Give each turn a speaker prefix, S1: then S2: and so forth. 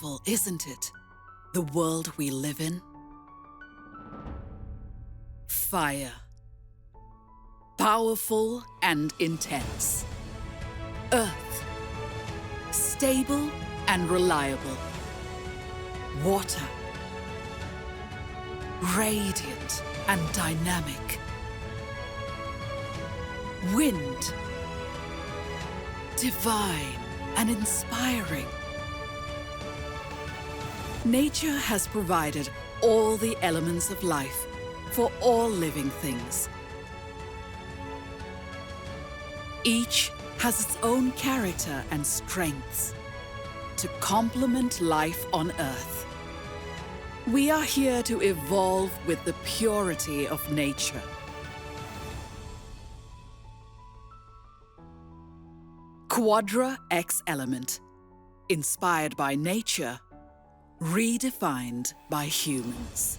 S1: Beautiful, isn't it? The world we live in. Fire. Powerful and intense. Earth. Stable and reliable. Water. Radiant and dynamic. Wind. Divine and inspiring. Nature has provided all the elements of life for all living things. Each has its own character and strengths to complement life on Earth. We are here to evolve with the purity of nature. Quadra X Element, inspired by nature, redefined by humans.